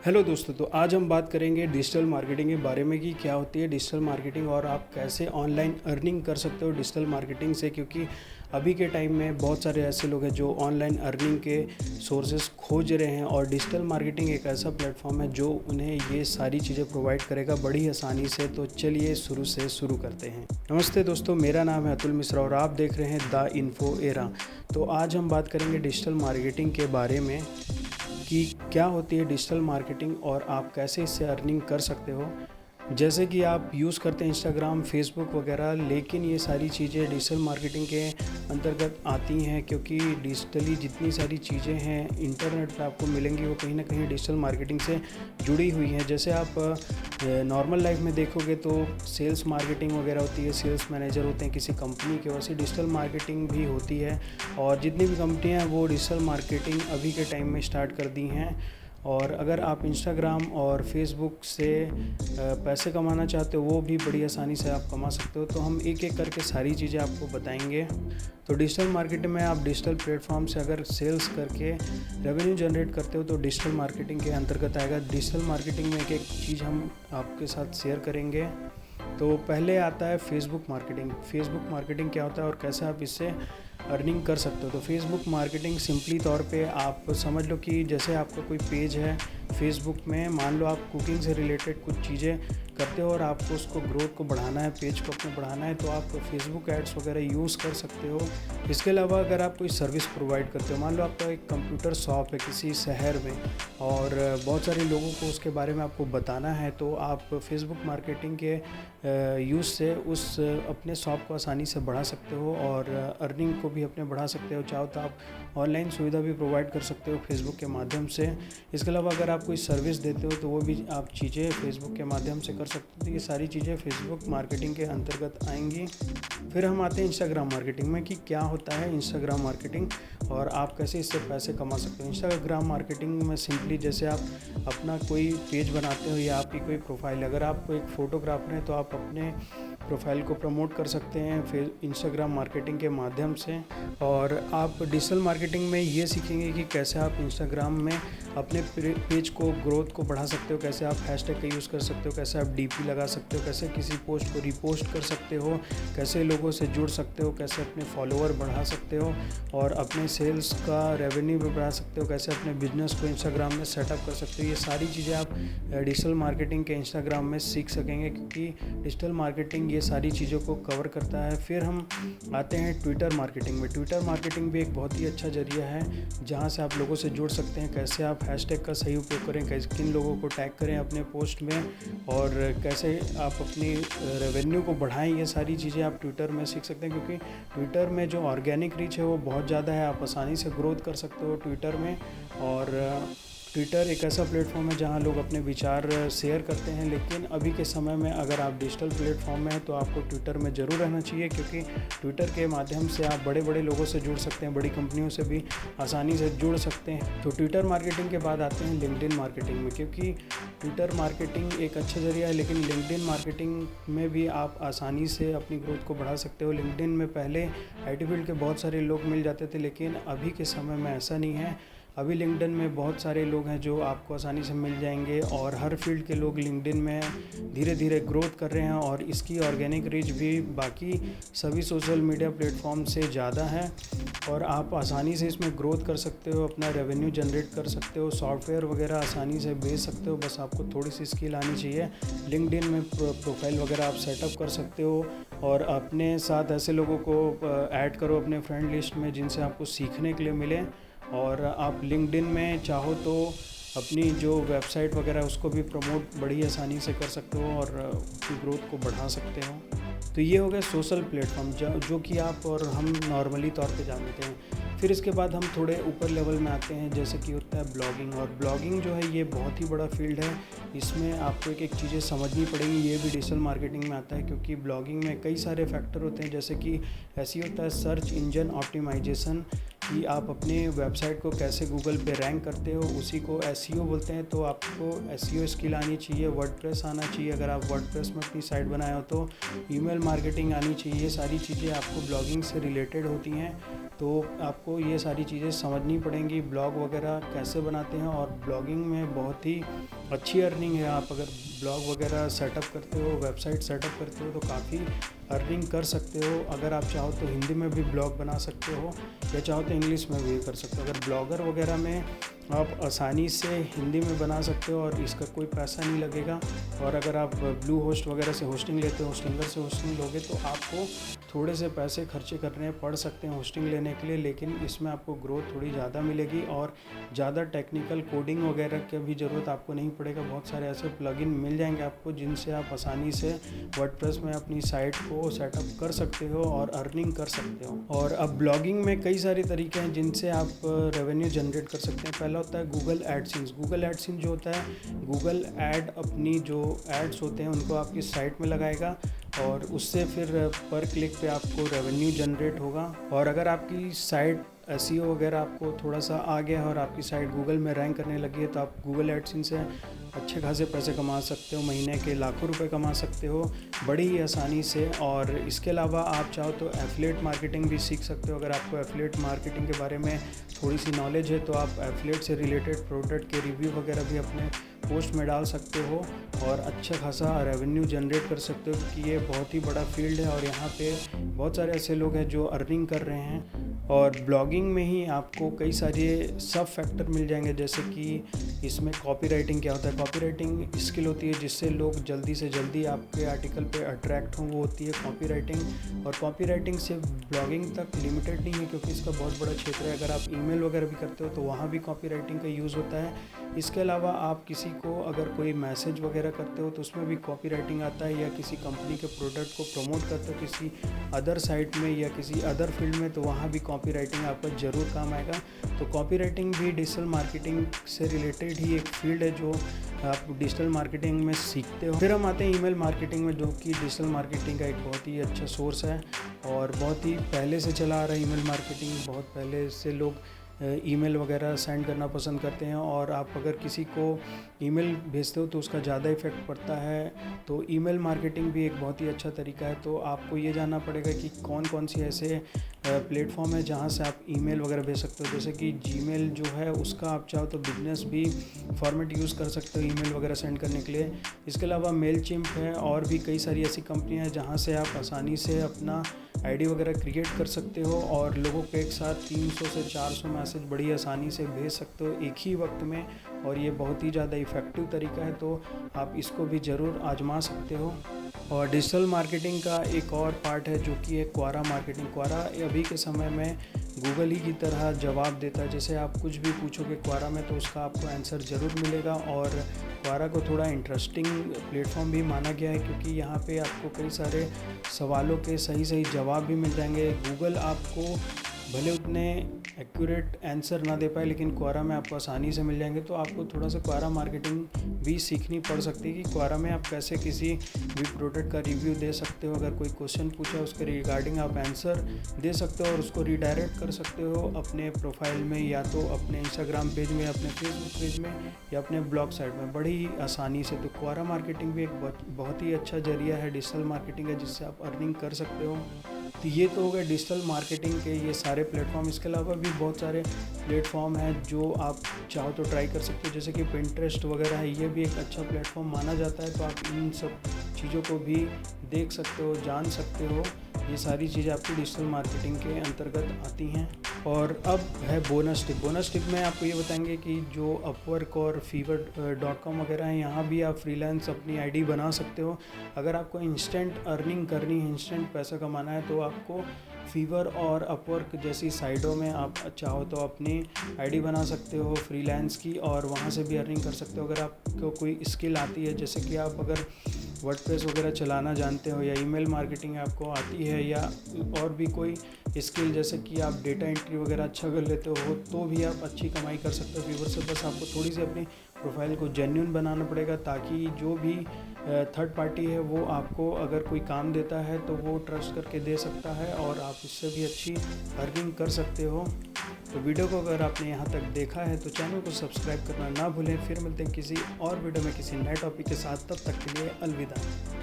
Hello दोस्तों, तो आज हम बात करेंगे डिजिटल मार्केटिंग के बारे में कि क्या होती है डिजिटल मार्केटिंग और आप कैसे ऑनलाइन अर्निंग कर सकते हो डिजिटल मार्केटिंग से। क्योंकि अभी के टाइम में बहुत सारे ऐसे लोग हैं जो ऑनलाइन अर्निंग के सोर्सेज खोज रहे हैं और डिजिटल मार्केटिंग एक ऐसा प्लेटफॉर्म है जो उन्हें ये सारी चीज़ें प्रोवाइड करेगा बड़ी आसानी से। तो चलिए शुरू करते हैं। नमस्ते दोस्तों, मेरा नाम है अतुल मिश्रा और आप देख रहे हैं द इन्फो एरा। तो आज हम बात करेंगे डिजिटल मार्केटिंग के बारे में कि क्या होती है डिजिटल मार्केटिंग और आप कैसे इससे अर्निंग कर सकते हो। जैसे कि आप यूज़ करते हैं इंस्टाग्राम, फेसबुक वगैरह, लेकिन ये सारी चीज़ें डिजिटल मार्केटिंग के अंतर्गत आती हैं क्योंकि डिजिटली जितनी सारी चीज़ें हैं इंटरनेट पे आपको मिलेंगी वो कहीं ना कहीं डिजिटल मार्केटिंग से जुड़ी हुई हैं। जैसे आप नॉर्मल लाइफ में देखोगे तो सेल्स मार्केटिंग वगैरह होती है, सेल्स मैनेजर होते हैं किसी कंपनी के, वैसे डिजिटल मार्केटिंग भी होती है। और जितनी भी कंपनियाँ हैं वो डिजिटल मार्केटिंग अभी के टाइम में स्टार्ट कर दी हैं। और अगर आप इंस्टाग्राम और फेसबुक से पैसे कमाना चाहते हो वो भी बड़ी आसानी से आप कमा सकते हो। तो हम एक एक करके सारी चीज़ें आपको बताएंगे। तो डिजिटल मार्केटिंग में आप डिजिटल प्लेटफॉर्म से अगर सेल्स करके रेवेन्यू जनरेट करते हो तो डिजिटल मार्केटिंग के अंतर्गत आएगा। डिजिटल मार्केटिंग में एक एक चीज़ हम आपके साथ शेयर करेंगे। तो पहले आता है फेसबुक मार्केटिंग। फेसबुक मार्केटिंग क्या होता है और कैसे आप इससे अर्निंग कर सकते हो। तो फेसबुक मार्केटिंग सिंपली तौर पे आप समझ लो कि जैसे आपका कोई पेज है फेसबुक में, मान लो आप कुकिंग से रिलेटेड कुछ चीज़ें करते हो और आपको उसको ग्रोथ को बढ़ाना है, पेज को अपने बढ़ाना है, तो आप फेसबुक एड्स वगैरह यूज़ कर सकते हो। इसके अलावा अगर आप कोई सर्विस प्रोवाइड करते हो, मान लो आपका एक कंप्यूटर शॉप है किसी शहर में और बहुत सारे लोगों को उसके बारे में आपको बताना है, तो आप फेसबुक मार्केटिंग के यूज़ से उस अपने शॉप को आसानी से बढ़ा सकते हो और अर्निंग को भी अपने बढ़ा सकते हो। चाहो तो आप ऑनलाइन सुविधा भी प्रोवाइड कर सकते हो फेसबुक के माध्यम से। इसके अलावा अगर आप कोई सर्विस देते हो तो वो भी आप चीज़ें फेसबुक के माध्यम से कर सकते हो। तो ये सारी चीज़ें फेसबुक मार्केटिंग के अंतर्गत आएंगी। फिर हम आते हैं इंस्टाग्राम मार्केटिंग में कि क्या होता है इंस्टाग्राम मार्केटिंग और आप कैसे इससे पैसे कमा सकते हो। इंस्टाग्राम मार्केटिंग में सिंपली जैसे आप अपना कोई पेज बनाते हो या आपकी कोई प्रोफाइल, अगर आप एक फ़ोटोग्राफर हैं तो आप अपने प्रोफाइल को प्रमोट कर सकते हैं फिर इंस्टाग्राम मार्केटिंग के माध्यम से। और आप डिजिटल मार्केटिंग में ये सीखेंगे कि कैसे आप इंस्टाग्राम में अपने पेज को ग्रोथ को बढ़ा सकते हो, कैसे आप हैशटैग का यूज़ कर सकते हो, कैसे आप डीपी लगा सकते हो, कैसे किसी पोस्ट को रीपोस्ट कर सकते हो, कैसे लोगों से जुड़ सकते हो, कैसे अपने फॉलोअर बढ़ा सकते हो और अपने सेल्स का रेवेन्यू भी बढ़ा सकते हो, कैसे अपने बिजनेस को इंस्टाग्राम में सेटअप कर सकते हो। ये सारी चीज़ें आप डिजिटल मार्केटिंग के इंस्टाग्राम में सीख सकेंगे क्योंकि डिजिटल मार्केटिंग ये सारी चीज़ों को कवर करता है। फिर हम आते हैं ट्विटर मार्केटिंग में। ट्विटर मार्केटिंग भी एक बहुत ही अच्छा जरिया है जहाँ से आप लोगों से जुड़ सकते हैं, कैसे आप हैशटैग का सही उपयोग करें, कैसे किन लोगों को टैग करें अपने पोस्ट में और कैसे आप अपनी रेवेन्यू को बढ़ाएं। ये सारी चीज़ें आप ट्विटर में सीख सकते हैं क्योंकि ट्विटर में जो ऑर्गेनिक रीच है वो बहुत ज़्यादा है, आप आसानी से ग्रोथ कर सकते हो ट्विटर में। और ट्विटर एक ऐसा प्लेटफॉर्म है जहां लोग अपने विचार शेयर करते हैं, लेकिन अभी के समय में अगर आप डिजिटल प्लेटफॉर्म में हैं तो आपको ट्विटर में ज़रूर रहना चाहिए क्योंकि ट्विटर के माध्यम से आप बड़े बड़े लोगों से जुड़ सकते हैं, बड़ी कंपनियों से भी आसानी से जुड़ सकते हैं। तो ट्विटर मार्केटिंग के बाद आते हैं लिंक्डइन मार्केटिंग में, क्योंकि ट्विटर मार्केटिंग एक अच्छा जरिया है लेकिन लिंक्डइन मार्केटिंग में भी आप आसानी से अपनी ग्रोथ को बढ़ा सकते हो। लिंक्डइन में पहले IT फील्ड के बहुत सारे लोग मिल जाते थे लेकिन अभी के समय में ऐसा नहीं है। अभी लिंक्डइन में बहुत सारे लोग हैं जो आपको आसानी से मिल जाएंगे और हर फील्ड के लोग लिंक्डइन में धीरे धीरे ग्रोथ कर रहे हैं और इसकी ऑर्गेनिक रीच भी बाकी सभी सोशल मीडिया प्लेटफॉर्म से ज़्यादा है और आप आसानी से इसमें ग्रोथ कर सकते हो, अपना रेवेन्यू जनरेट कर सकते हो, सॉफ्टवेयर वगैरह आसानी से बेच सकते हो। बस आपको थोड़ी सी स्किल आनी चाहिए। लिंक्डइन में प्रोफाइल वगैरह आप सेटअप कर सकते हो और अपने साथ ऐसे लोगों को ऐड करो अपने फ्रेंड लिस्ट में जिनसे आपको सीखने के लिए मिले। और आप लिंक्डइन में चाहो तो अपनी जो वेबसाइट वगैरह उसको भी प्रमोट बड़ी आसानी से कर सकते हो और उसकी ग्रोथ को बढ़ा सकते हो। तो ये हो गया सोशल प्लेटफॉर्म जो कि आप और हम नॉर्मली तौर पे जानते हैं। फिर इसके बाद हम थोड़े ऊपर लेवल में आते हैं जैसे कि होता है ब्लॉगिंग। और ब्लॉगिंग जो है ये बहुत ही बड़ा फील्ड है, इसमें आपको एक एक चीज़ें समझनी पड़ेंगी। ये भी डिजिटल मार्केटिंग में आता है क्योंकि ब्लॉगिंग में कई सारे फैक्टर होते हैं जैसे कि ऐसी होता है सर्च इंजन ऑप्टिमाइजेशन, कि आप अपने वेबसाइट को कैसे गूगल पे रैंक करते हो, उसी को SEO बोलते हैं। तो आपको SEO स्किल आनी चाहिए, वर्डप्रेस आना चाहिए, अगर आप वर्डप्रेस में अपनी साइट बनाए हो तो ईमेल मार्केटिंग आनी चाहिए। ये सारी चीज़ें आपको ब्लॉगिंग से रिलेटेड होती हैं। तो आपको ये सारी चीज़ें समझनी पड़ेंगी, ब्लॉग वगैरह कैसे बनाते हैं। और ब्लॉगिंग में बहुत ही अच्छी अर्निंग है। आप अगर ब्लॉग वगैरह सेटअप करते हो, वेबसाइट सेटअप करते हो, तो काफ़ी अर्निंग कर सकते हो। अगर आप चाहो तो हिंदी में भी ब्लॉग बना सकते हो, या चाहो तो इंग्लिश में भी कर सकते हो। अगर ब्लॉगर वगैरह में आप आसानी से हिंदी में बना सकते हो और इसका कोई पैसा नहीं लगेगा। और अगर आप ब्लू होस्ट वगैरह से होस्टिंग लेते हो, होस्टिंगर से होस्टिंग लोगे, तो आपको थोड़े से पैसे खर्चे करने पड़ सकते हैं होस्टिंग लेने के लिए, लेकिन इसमें आपको ग्रोथ थोड़ी ज़्यादा मिलेगी और ज़्यादा टेक्निकल कोडिंग वगैरह की भी ज़रूरत आपको नहीं पड़ेगा। बहुत सारे ऐसे प्लगइन मिल जाएंगे आपको जिनसे आप आसानी से वर्डप्रेस में अपनी साइट को सेटअप कर सकते हो और अर्निंग कर सकते हो। और अब ब्लॉगिंग में कई सारे तरीके हैं जिनसे आप रेवेन्यू जनरेट कर सकते हैं। पहला होता है गूगल एडसेंस। गूगल एडसेंस जो होता है, गूगल ऐड अपनी जो एड्स होते हैं उनको आपकी साइट में लगाएगा और उससे फिर पर क्लिक पे आपको रेवेन्यू जनरेट होगा। और अगर आपकी साइट एसईओ वगैरह आपको थोड़ा सा आ गया है और आपकी साइट गूगल में रैंक करने लगी है, तो आप गूगल एडसेंस से अच्छे खासे पैसे कमा सकते हो, महीने के लाखों रुपए कमा सकते हो बड़ी ही आसानी से। और इसके अलावा आप चाहो तो एफिलिएट मार्केटिंग भी सीख सकते हो। अगर आपको एफिलिएट मार्केटिंग के बारे में थोड़ी सी नॉलेज है तो आप एफिलिएट से रिलेटेड प्रोडक्ट के रिव्यू वगैरह भी अपने पोस्ट में डाल सकते हो और अच्छा खासा रेवेन्यू जनरेट कर सकते हो, क्योंकि ये बहुत ही बड़ा फील्ड है और यहाँ पे बहुत सारे ऐसे लोग हैं जो अर्निंग कर रहे हैं। और ब्लॉगिंग में ही आपको कई सारे सब फैक्टर मिल जाएंगे, जैसे कि इसमें कॉपी राइटिंग क्या होता है। कॉपी राइटिंग स्किल होती है जिससे लोग जल्दी से जल्दी आपके आर्टिकल पे अट्रैक्ट हों, वो होती है कॉपी राइटिंग। और कॉपी राइटिंग सिर्फ ब्लॉगिंग तक लिमिटेड नहीं है, क्योंकि इसका बहुत बड़ा क्षेत्र है। अगर आप ईमेल वगैरह भी करते हो तो वहाँ भी कॉपी राइटिंग का यूज़ होता है। इसके अलावा आप किसी को अगर कोई मैसेज वगैरह करते हो तो उसमें भी कॉपी राइटिंग आता है, या किसी कंपनी के प्रोडक्ट को प्रमोट करते हो किसी अदर साइट में या किसी अदर फील्ड में, तो वहाँ भी कॉपी राइटिंग आपका ज़रूर काम आएगा। तो कॉपी राइटिंग भी डिजिटल मार्केटिंग से रिलेटेड ही एक फील्ड है जो आप डिजिटल मार्केटिंग में सीखते हो। फिर हम आते हैं ईमेल मार्केटिंग में, जो कि डिजिटल मार्केटिंग का एक बहुत ही अच्छा सोर्स है और बहुत ही पहले से चला आ रहा है। ईमेल मार्केटिंग बहुत पहले से लोग ईमेल वगैरह सेंड करना पसंद करते हैं, और आप अगर किसी को ईमेल भेजते हो तो उसका ज़्यादा इफेक्ट पड़ता है। तो ईमेल मार्केटिंग भी एक बहुत ही अच्छा तरीका है। तो आपको ये जानना पड़ेगा कि कौन कौन सी ऐसे प्लेटफॉर्म है जहाँ से आप ईमेल वगैरह भेज सकते हो। जैसे कि जीमेल जो है उसका आप चाहो तो बिजनेस भी फॉर्मेट यूज़ कर सकते हो ईमेल वगैरह सेंड करने के लिए। इसके अलावा मेलचिम्प है और भी कई सारी ऐसी कंपनियाँ हैं जहाँ से आप आसानी से अपना आईडी वगैरह क्रिएट कर सकते हो और लोगों को एक साथ 300 से 400 मैसेज बड़ी आसानी से भेज सकते हो एक ही वक्त में, और ये बहुत ही ज़्यादा इफ़ेक्टिव तरीका है। तो आप इसको भी ज़रूर आजमा सकते हो। और डिजिटल मार्केटिंग का एक और पार्ट है जो कि है क्वारा मार्केटिंग। क्वारा अभी के समय में गूगल ही की तरह जवाब देता है। जैसे आप कुछ भी पूछोगे क्वारा में तो उसका आपको आंसर ज़रूर मिलेगा। और क्वारा को थोड़ा इंटरेस्टिंग प्लेटफॉर्म भी माना गया है, क्योंकि यहाँ पे आपको कई सारे सवालों के सही सही जवाब भी मिल जाएंगे। गूगल आपको भले उतने एक्यूरेट आंसर ना दे पाए, लेकिन क्वारा में आपको आसानी से मिल जाएंगे। तो आपको थोड़ा सा क्वारा मार्केटिंग भी सीखनी पड़ सकती है कि क्वारा में आप कैसे किसी भी प्रोडक्ट का रिव्यू दे सकते हो। अगर कोई क्वेश्चन पूछा उसके रिगार्डिंग आप आंसर दे सकते हो और उसको रिडायरेक्ट कर सकते हो अपने प्रोफाइल में, या तो अपने इंस्टाग्राम पेज में, अपने फेसबुक पेज में, या अपने ब्लॉग साइट में बड़ी ही आसानी से। तो क्वारा मार्केटिंग भी एक बहुत ही अच्छा जरिया है, डिजिटल मार्केटिंग है, जिससे आप अर्निंग कर सकते हो। तो ये तो हो गए डिजिटल मार्केटिंग के ये सारे प्लेटफॉर्म। इसके अलावा भी बहुत सारे प्लेटफॉर्म हैं जो आप चाहो तो ट्राई कर सकते हो, जैसे कि पिंटरेस्ट वगैरह है, ये भी एक अच्छा प्लेटफॉर्म माना जाता है। तो आप इन सब चीज़ों को भी देख सकते हो, जान सकते हो। ये सारी चीज़ें आपकी डिजिटल मार्केटिंग के अंतर्गत आती हैं। और अब है बोनस टिप। बोनस टिप में आपको ये बताएंगे कि जो अपवर्क और fiverr.com वगैरह हैं, यहाँ भी आप फ्रीलांस अपनी आईडी बना सकते हो। अगर आपको इंस्टेंट अर्निंग करनी है, इंस्टेंट पैसा कमाना है, तो आपको फीवर और अपवर्क जैसी साइटों में आप चाहो तो अपनी आईडी बना सकते हो फ्रीलांस की, और वहाँ से भी अर्निंग कर सकते हो। अगर आपको कोई स्किल आती है, जैसे कि आप अगर वर्डप्रेस वगैरह चलाना जानते हो, या ईमेल मार्केटिंग आपको आती है, या और भी कोई स्किल जैसे कि आप डेटा एंट्री वगैरह अच्छा कर लेते हो, तो भी आप अच्छी कमाई कर सकते हो फीवर से। बस आपको थोड़ी सी अपनी प्रोफाइल को जेन्युइन बनाना पड़ेगा, ताकि जो भी थर्ड पार्टी है वो आपको अगर कोई काम देता है तो वो ट्रस्ट करके दे सकता है, और आप उससे भी अच्छी अर्निंग कर सकते हो। तो वीडियो को अगर आपने यहाँ तक देखा है तो चैनल को सब्सक्राइब करना ना भूलें। फिर मिलते हैं किसी और वीडियो में किसी नए टॉपिक के साथ, तब तक के लिए अलविदा।